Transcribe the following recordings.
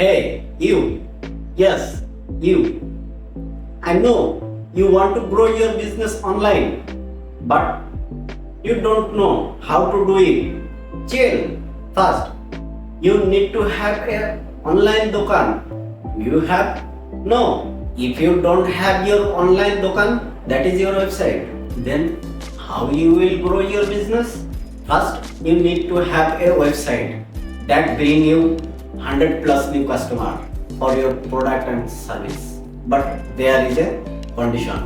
Hey, you. Yes, you. I know you want to grow your business online, but you don't know how to do it. Chill. First, you need to have a online dokan. You have? No. If you don't have your online dokan, that is your website. Then how you will grow your business? First, you need to have a website that bring you 100 plus new customer for your product and service. But there is a condition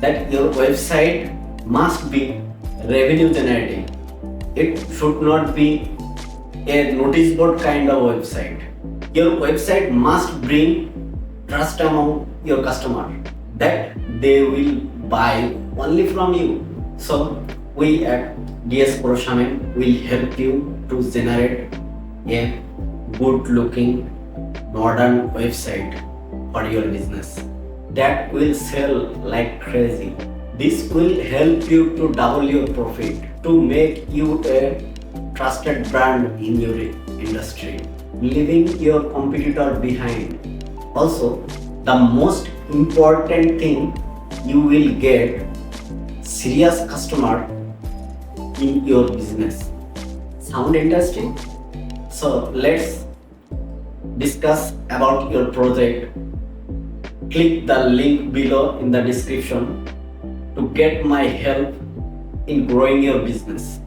that your website must be revenue generating. It should not be a notice board kind of website. Your website must bring trust among your customer that they will buy only from you. So we at DS Proshamen will help you to generate a good looking modern website for your business that will sell like crazy. This will help you to double your profit, to make you a trusted brand in your industry, leaving your competitor behind. Also, the most important thing, you will get serious customer in your business. Sound interesting? So let's discuss about your project. Click the link below in the description to get my help in growing your business.